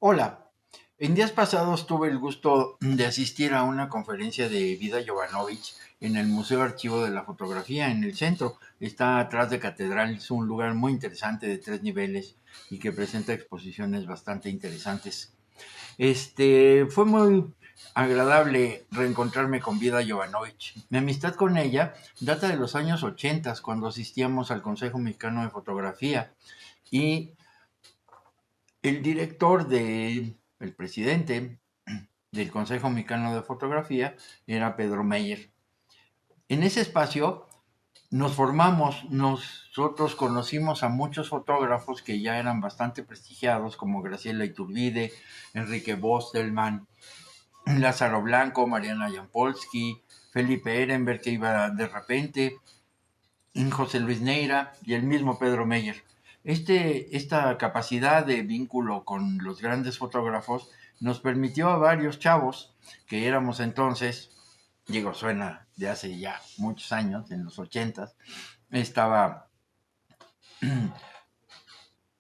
Hola, en días pasados tuve el gusto de asistir a una conferencia de Vida Jovanovic en el Museo Archivo de la Fotografía en el centro. Está atrás de Catedral, es un lugar muy interesante de 3 niveles y que presenta exposiciones bastante interesantes. Fue muy agradable reencontrarme con Vida Jovanovic. Mi amistad con ella data de los años 80, cuando asistíamos al Consejo Mexicano de Fotografía y el presidente del Consejo Mexicano de Fotografía era Pedro Meyer. En ese espacio nos formamos, nosotros conocimos a muchos fotógrafos que ya eran bastante prestigiados, como Graciela Iturbide, Enrique Bostelman, Lázaro Blanco, Mariana Jampolsky, Felipe Ehrenberg, que iba de repente, José Luis Neira y el mismo Pedro Meyer. Esta capacidad de vínculo con los grandes fotógrafos nos permitió a varios chavos que éramos entonces, digo, suena de hace ya muchos años, en los 80, estaba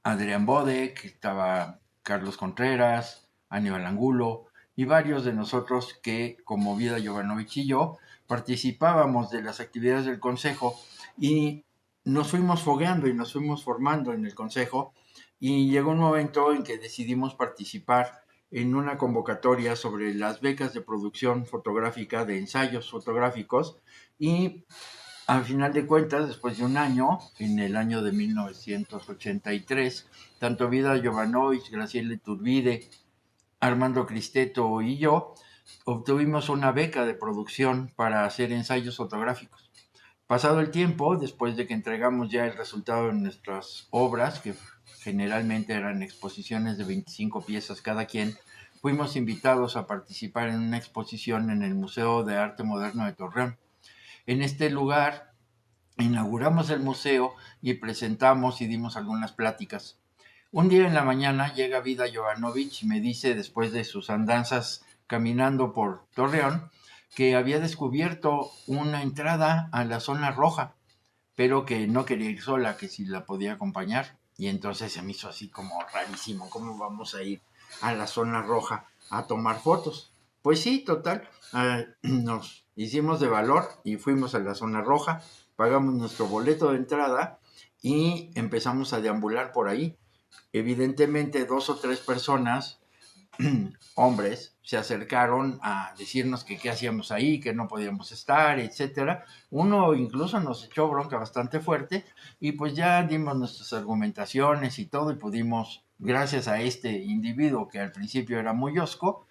Adrián Bodek, estaba Carlos Contreras, Aníbal Angulo y varios de nosotros que, como Vida Jovanovic y yo, participábamos de las actividades del Consejo y nos fuimos fogueando y nos fuimos formando en el Consejo, y llegó un momento en que decidimos participar en una convocatoria sobre las becas de producción fotográfica de ensayos fotográficos, y al final de cuentas, después de un año, en el año de 1983, tanto Vida Jovanovic, Graciela Iturbide, Armando Cristeto y yo obtuvimos una beca de producción para hacer ensayos fotográficos. Pasado el tiempo, después de que entregamos ya el resultado de nuestras obras, que generalmente eran exposiciones de 25 piezas cada quien, fuimos invitados a participar en una exposición en el Museo de Arte Moderno de Torreón. En este lugar inauguramos el museo y presentamos y dimos algunas pláticas. Un día en la mañana llega Vida Jovanovic y me dice, después de sus andanzas caminando por Torreón, que había descubierto una entrada a la zona roja, pero que no quería ir sola, que si la podía acompañar. Y entonces se me hizo así como rarísimo, ¿cómo vamos a ir a la zona roja a tomar fotos? Pues sí, total, nos hicimos de valor y fuimos a la zona roja, pagamos nuestro boleto de entrada y empezamos a deambular por ahí. Evidentemente 2 o 3 personas, hombres, se acercaron a decirnos que qué hacíamos ahí, que no podíamos estar, etcétera. Uno incluso nos echó bronca bastante fuerte y pues ya dimos nuestras argumentaciones y todo, y pudimos, gracias a este individuo que al principio era muy hosco,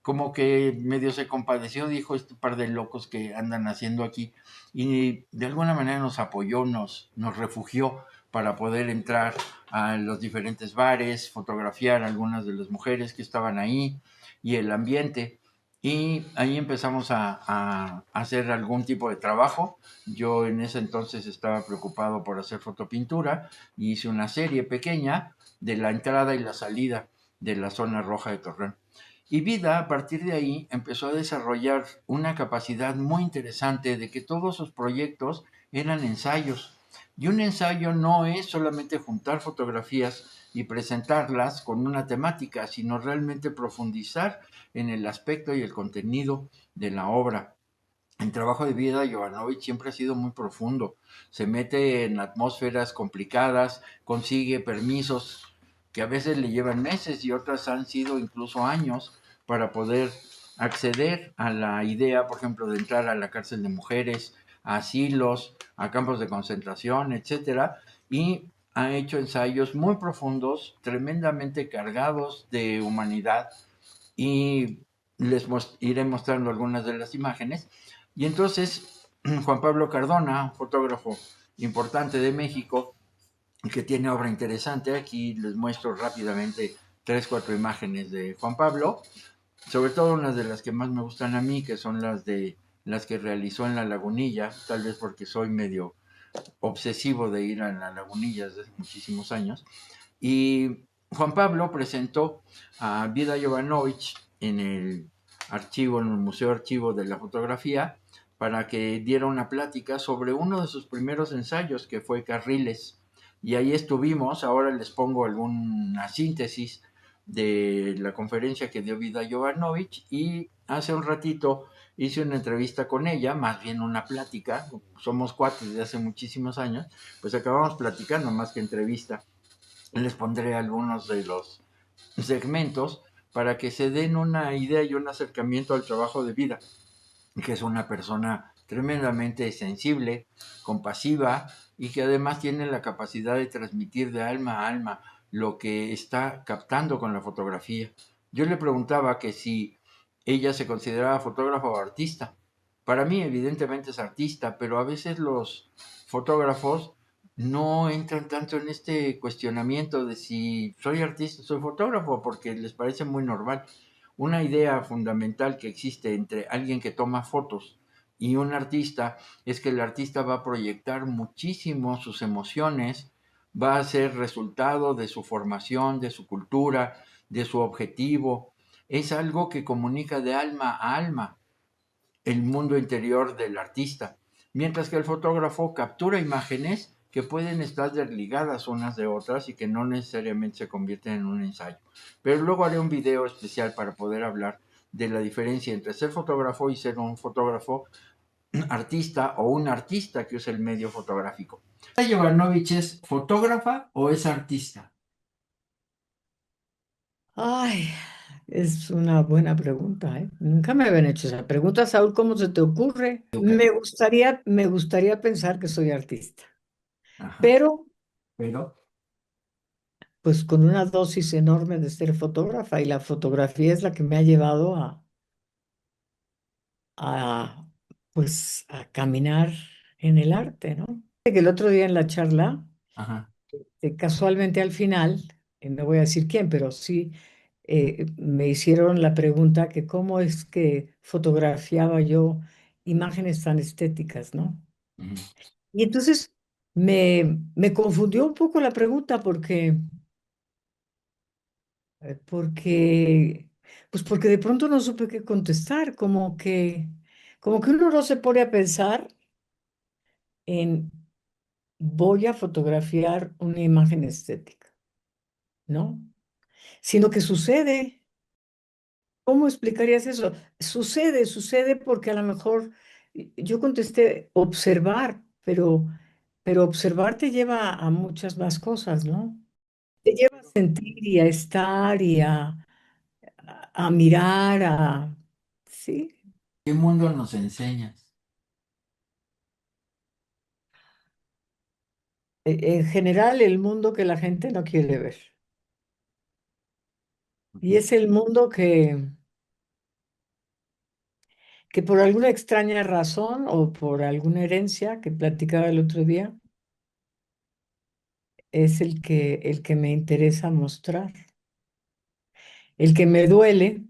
como que medio se compadeció, dijo, este par de locos que andan haciendo aquí, y de alguna manera nos apoyó, nos refugió para poder entrar a los diferentes bares, fotografiar a algunas de las mujeres que estaban ahí y el ambiente. Y ahí empezamos a hacer algún tipo de trabajo. Yo en ese entonces estaba preocupado por hacer fotopintura y hice una serie pequeña de la entrada y la salida de la zona roja de Torreón. Y Vida, a partir de ahí, empezó a desarrollar una capacidad muy interesante de que todos sus proyectos eran ensayos. Y un ensayo no es solamente juntar fotografías y presentarlas con una temática, sino realmente profundizar en el aspecto y el contenido de la obra. El trabajo de Vida Jovanovic siempre ha sido muy profundo. Se mete en atmósferas complicadas, consigue permisos que a veces le llevan meses y otras han sido incluso años para poder acceder a la idea, por ejemplo, de entrar a la cárcel de mujeres, a asilos, a campos de concentración, etcétera, y ha hecho ensayos muy profundos, tremendamente cargados de humanidad, y iré mostrando algunas de las imágenes. Y entonces Juan Pablo Cardona, un fotógrafo importante de México, que tiene obra interesante, aquí les muestro rápidamente 3, 4 imágenes de Juan Pablo, sobre todo unas de las que más me gustan a mí, que son las que realizó en La Lagunilla, tal vez porque soy medio obsesivo de ir a La Lagunilla desde hace muchísimos años. Y Juan Pablo presentó a Vida Jovanovic en el archivo, en el Museo Archivo de la Fotografía, para que diera una plática sobre uno de sus primeros ensayos, que fue Carriles. Y ahí estuvimos. Ahora les pongo alguna síntesis de la conferencia que dio Vida Jovanovic, y hace un ratito hice una entrevista con ella, más bien una plática, somos cuates de hace muchísimos años, pues acabamos platicando más que entrevista. Les pondré algunos de los segmentos para que se den una idea y un acercamiento al trabajo de Vida, que es una persona tremendamente sensible, compasiva, y que además tiene la capacidad de transmitir de alma a alma lo que está captando con la fotografía. Yo le preguntaba que si ella se consideraba fotógrafa o artista. Para mí evidentemente es artista, pero a veces los fotógrafos no entran tanto en este cuestionamiento de si soy artista o soy fotógrafo, porque les parece muy normal. Una idea fundamental que existe entre alguien que toma fotos y un artista es que el artista va a proyectar muchísimo sus emociones, va a ser resultado de su formación, de su cultura, de su objetivo. Es algo que comunica de alma a alma el mundo interior del artista, mientras que el fotógrafo captura imágenes que pueden estar desligadas unas de otras y que no necesariamente se convierten en un ensayo. Pero luego haré un video especial para poder hablar de la diferencia entre ser fotógrafo y ser un fotógrafo artista o un artista que usa el medio fotográfico. ¿Jovanovic es fotógrafa o es artista? Ay, es una buena pregunta, ¿eh? Nunca me habían hecho esa pregunta, Saúl, ¿cómo se te ocurre? Me gustaría pensar que soy artista, Ajá. pero Pero, pues con una dosis enorme de ser fotógrafa y la fotografía es la que me ha llevado a, pues a caminar en el arte, ¿no? Que el otro día en la charla, ajá. casualmente al final, no voy a decir quién, pero sí me hicieron la pregunta que cómo es que fotografiaba yo imágenes tan estéticas, ¿no? Ujú. Y entonces me confundió un poco la pregunta porque, pues porque de pronto no supe qué contestar, como que uno no se pone a pensar en voy a fotografiar una imagen estética, ¿no? Sino que sucede. ¿Cómo explicarías eso? Sucede porque a lo mejor yo contesté observar, pero observar te lleva a muchas más cosas, ¿no? Te lleva a sentir y a estar y a mirar, sí. ¿Qué mundo nos enseñas? En general el mundo que la gente no quiere ver. Y Ujú. es el mundo que por alguna extraña razón o por alguna herencia que platicaba el otro día, es el que me interesa mostrar. El que me duele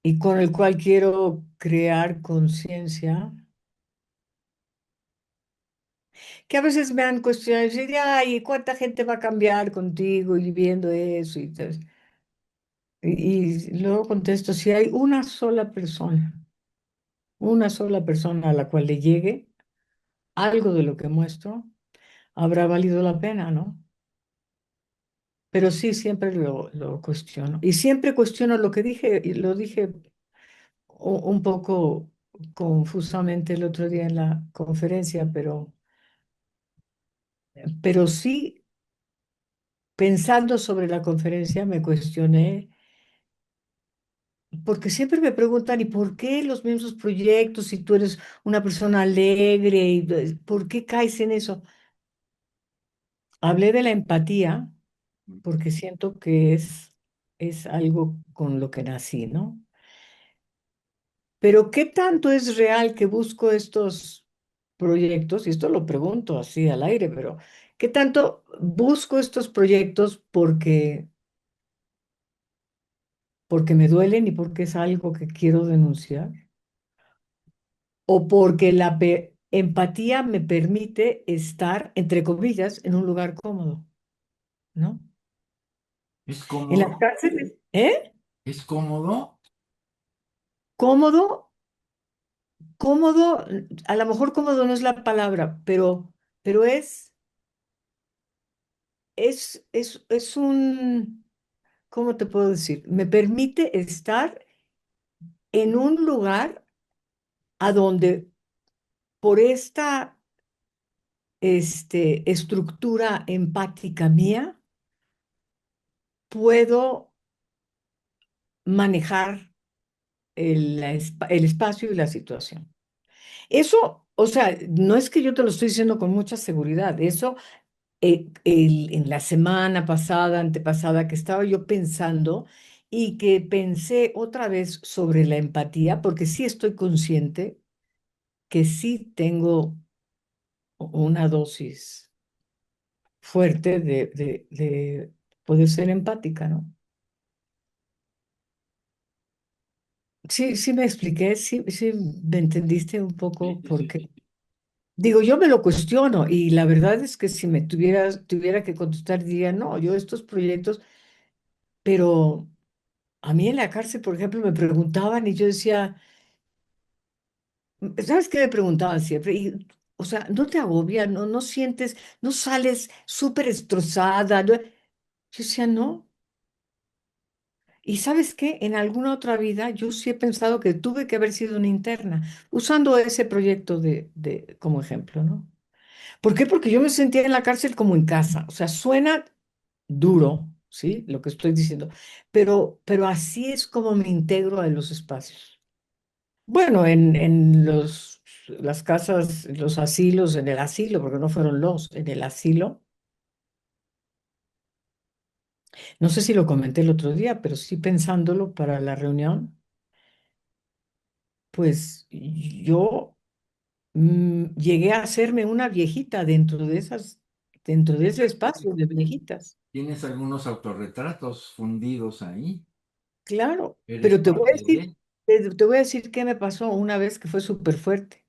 y con el cual quiero crear conciencia, que a veces me han cuestionado y dicen, ay, ¿cuánta gente va a cambiar contigo y viendo eso? Y luego contesto, si hay una sola persona a la cual le llegue algo de lo que muestro, habrá valido la pena, ¿no? Pero sí, siempre lo cuestiono. Y siempre cuestiono lo que dije, y lo dije un poco confusamente el otro día en la conferencia, pero sí, pensando sobre la conferencia, me cuestioné, porque siempre me preguntan, ¿y por qué los mismos proyectos si tú eres una persona alegre? Y, ¿por qué caes en eso? Hablé de la empatía porque siento que es algo con lo que nací, ¿no? Pero ¿qué tanto es real que busco estos proyectos? Y esto lo pregunto así al aire, pero ¿qué tanto busco estos proyectos porque me duelen y porque es algo que quiero denunciar? ¿O porque la empatía me permite estar, entre comillas, en un lugar cómodo, ¿no? ¿Es En las cómodo? cárceles, ¿eh? ¿Es cómodo? Cómodo, cómodo, a lo mejor cómodo no es la palabra, pero es es un, ¿cómo te puedo decir? Me permite estar en un lugar a donde por esta estructura empática mía puedo manejar el espacio y la situación. Eso, o sea, no es que yo te lo estoy diciendo con mucha seguridad, eso en la semana pasada, antepasada, que estaba yo pensando y que pensé otra vez sobre la empatía, porque sí estoy consciente que sí tengo una dosis fuerte de poder ser empática, ¿no? Sí, sí me expliqué, sí, sí me entendiste un Sí, poco, sí, sí, porque sí. digo, yo me lo cuestiono y la verdad es que si me tuviera que contestar, diría, no, yo estos proyectos, pero a mí en la cárcel, por ejemplo, me preguntaban y yo decía, ¿sabes qué me preguntaban siempre? Y, o sea, ¿no te agobia? ¿No sientes, no sales súper destrozada? ¿No? Yo decía, no. Y ¿sabes qué? En alguna otra vida yo sí he pensado que tuve que haber sido una interna, usando ese proyecto como ejemplo, ¿no? ¿Por qué? Porque yo me sentía en la cárcel como en casa. O sea, suena duro, ¿sí? Lo que estoy diciendo, pero así es como me integro a los espacios. Bueno, en las casas, los asilos, en el asilo, porque no fueron en el asilo. No sé si lo comenté el otro día, pero sí pensándolo para la reunión, pues yo llegué a hacerme una viejita dentro de ese espacio de viejitas. Tienes algunos autorretratos fundidos ahí. Claro, Eres pero parte de. te voy a decir qué me pasó una vez que fue súper fuerte.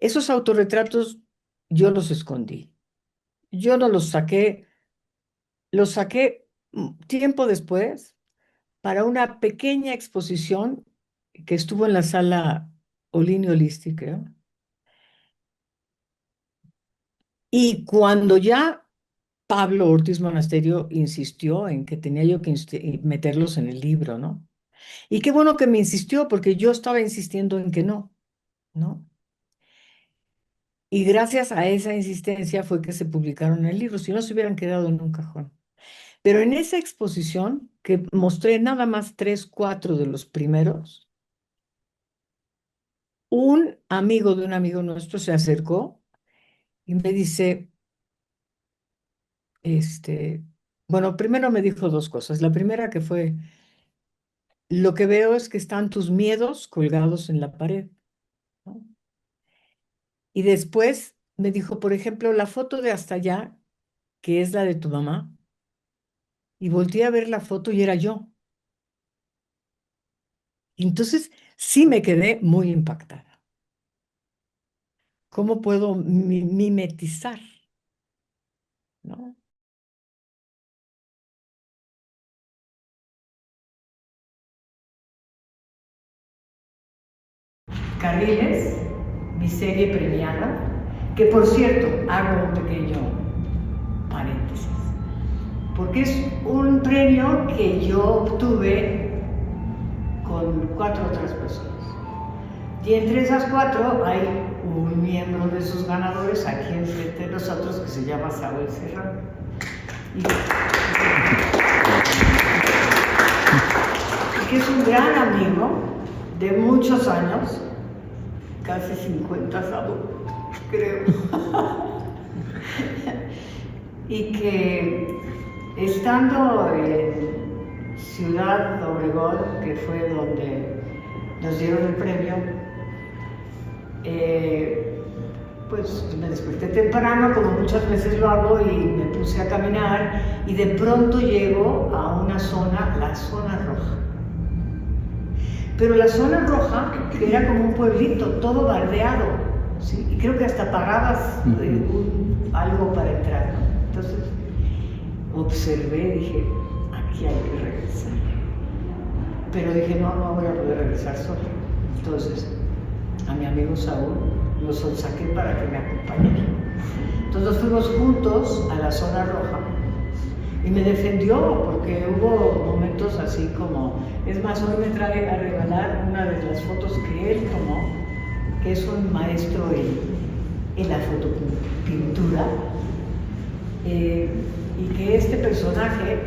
Esos autorretratos yo los escondí. Yo no los saqué tiempo después para una pequeña exposición que estuvo en la sala Olini Olisti, creo. Y cuando ya Pablo Ortiz Monasterio insistió en que tenía yo que meterlos en el libro, ¿no? Y qué bueno que me insistió, porque yo estaba insistiendo en que no, ¿no? Y gracias a esa insistencia fue que se publicaron el libro, si no se hubieran quedado en un cajón. Pero en esa exposición, que mostré nada más tres, cuatro de los primeros, un amigo de un amigo nuestro se acercó y me dice, este, bueno, primero me dijo dos cosas. La primera que fue, lo que veo es que están tus miedos colgados en la pared, ¿no? Y después me dijo, por ejemplo, la foto de hasta allá, que es la de tu mamá, y volteé a ver la foto y era yo. Y entonces sí me quedé muy impactada. ¿Cómo puedo mimetizar, ¿no? Carriles, mi serie premiada, que por cierto, hago un pequeño paréntesis, porque es un premio que yo obtuve con cuatro otras personas. Y entre esas cuatro hay un miembro de sus ganadores aquí enfrente de nosotros que se llama Saúl Serrano. Y que es un gran amigo de muchos años, casi 50, Saúl, creo. Y que estando en Ciudad Obregón, que fue donde nos dieron el premio, pues me desperté temprano, como muchas veces lo hago, y me puse a caminar y de pronto llego a una zona, la zona roja. Pero la zona roja era como un pueblito, todo bardeado, ¿sí? Y creo que hasta pagabas algo para entrar, ¿no? Entonces observé y dije, aquí hay que regresar. Pero dije, no voy a poder regresar sola. Entonces a mi amigo Saúl lo saqué para que me acompañara. Entonces fuimos juntos a la zona roja Y me defendió, porque hubo momentos así como, es más, hoy me trae a regalar una de las fotos que él tomó, que es un maestro en la fotopintura, y que este personaje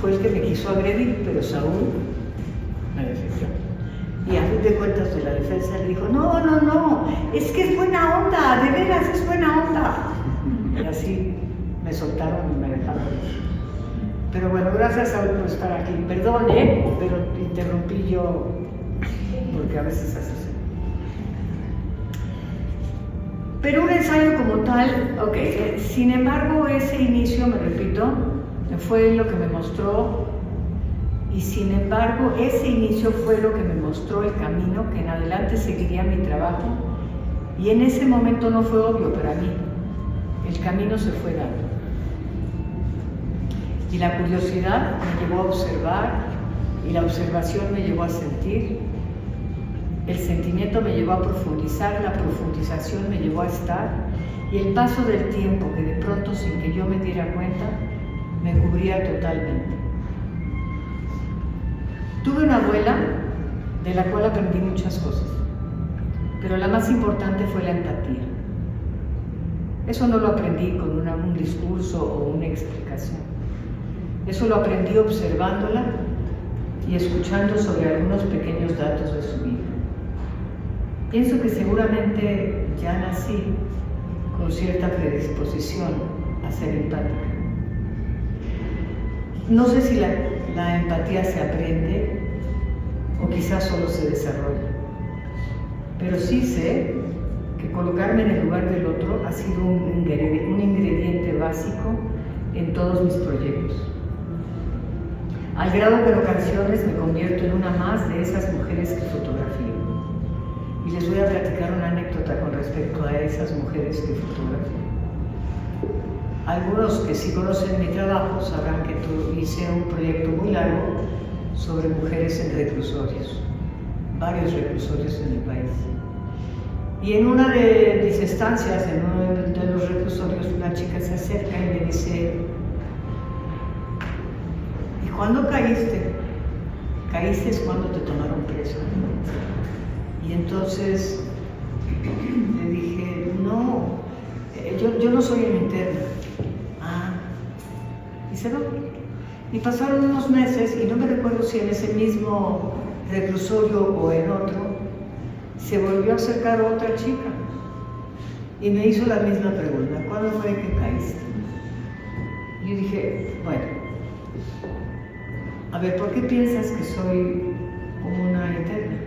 fue el que me quiso agredir, pero Saúl me defendió. Y a fin de cuentas de la defensa le dijo, no, no, no, es que es buena onda, de veras es buena onda. Y así me soltaron y me dejaron ir. Pero bueno, gracias Saúl por estar aquí. Perdone, pero interrumpí yo, porque a veces así. Pero un ensayo como tal, ok, sin embargo ese inicio, me repito, fue lo que me mostró, y sin embargo ese inicio fue lo que me mostró el camino que en adelante seguiría mi trabajo, y en ese momento no fue obvio para mí, el camino se fue dando. Y la curiosidad me llevó a observar, y la observación me llevó a sentir, el sentimiento me llevó a profundizar, la profundización me llevó a estar, y el paso del tiempo, que de pronto sin que yo me diera cuenta, me cubría totalmente. Tuve una abuela de la cual aprendí muchas cosas, pero la más importante fue la empatía. Eso no lo aprendí con un discurso o una explicación. Eso lo aprendí observándola y escuchando sobre algunos pequeños datos de su vida. Pienso que seguramente ya nací con cierta predisposición a ser empática. No sé si la empatía se aprende o quizás solo se desarrolla, pero sí sé que colocarme en el lugar del otro ha sido un ingrediente básico en todos mis proyectos. Al grado que en ocasiones me convierto en una más de esas mujeres que fotografío. Y les voy a platicar una anécdota con respecto a esas mujeres que fotografío. Algunos que sí conocen mi trabajo sabrán que hice un proyecto muy largo sobre mujeres en reclusorios, varios reclusorios en el país. Y en una de mis estancias, en uno de los reclusorios, una chica se acerca y me dice, ¿y cuándo caíste? Caíste es cuando te tomaron preso. Y entonces le dije, no, yo no soy el interno. Ah, y se va. Y pasaron unos meses, y no me recuerdo si en ese mismo reclusorio o en otro, se volvió a acercar otra chica y me hizo la misma pregunta, ¿cuándo fue que caíste? Y yo dije, bueno, a ver, ¿por qué piensas que soy una interna?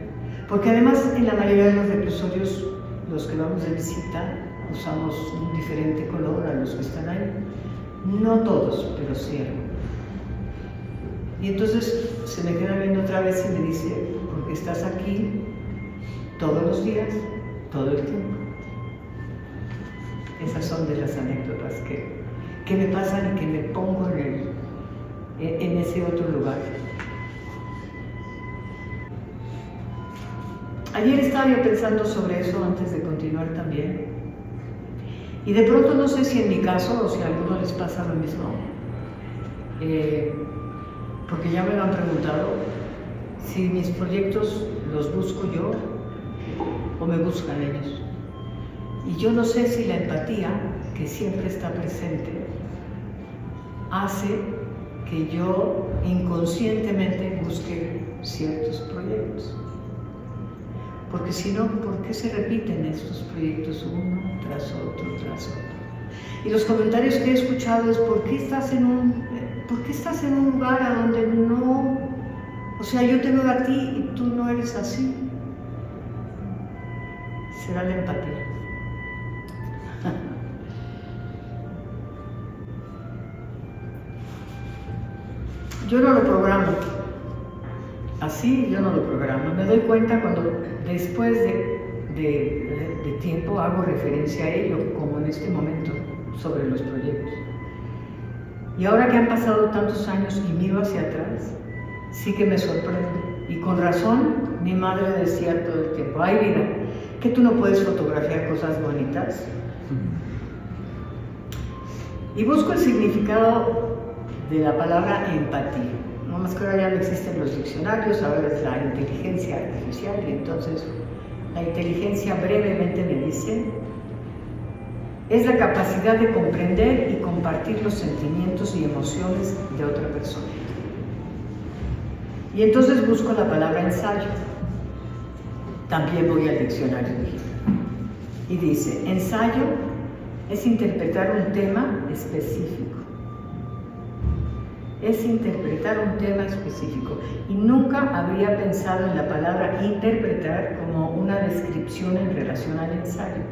Porque además en la mayoría de los reclusorios, los que vamos de visita, usamos un diferente color a los que están ahí. No todos, pero sí. Y entonces se me queda viendo otra vez y me dice, porque estás aquí todos los días, todo el tiempo. Esas son de las anécdotas que me pasan y que me pongo en ese otro lugar. Ayer estaba yo pensando sobre eso antes de continuar también. Y de pronto no sé si en mi caso o si a alguno les pasa lo mismo. Porque ya me lo han preguntado, si mis proyectos los busco yo o me buscan ellos. Y yo no sé si la empatía, que siempre está presente, hace que yo inconscientemente busque ciertos proyectos. Porque si no, ¿por qué se repiten estos proyectos uno tras otro, tras otro? Y los comentarios que he escuchado es ¿por qué estás en un lugar a donde no, o sea, yo te veo a ti y tú no eres así? Será la empatía. Yo no lo programo. Así yo no lo programo. Me doy cuenta cuando después de tiempo hago referencia a ello, como en este momento, sobre los proyectos. Y ahora que han pasado tantos años y miro hacia atrás, sí que me sorprende. Y con razón, mi madre decía todo el tiempo, ay vida, que tú no puedes fotografiar cosas bonitas. Y busco el significado de la palabra empatía. No más que ahora ya no existen los diccionarios, ahora es la inteligencia artificial, y entonces la inteligencia brevemente me dice, es la capacidad de comprender y compartir los sentimientos y emociones de otra persona. Y entonces busco la palabra ensayo. También voy al diccionario y dice, ensayo es interpretar un tema específico. Es interpretar un tema específico. Y nunca había pensado en la palabra interpretar como una descripción en relación al ensayo.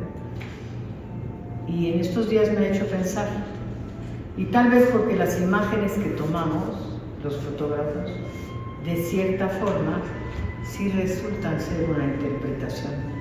Y en estos días me ha hecho pensar. Y tal vez porque las imágenes que tomamos, los fotógrafos, de cierta forma, sí resultan ser una interpretación.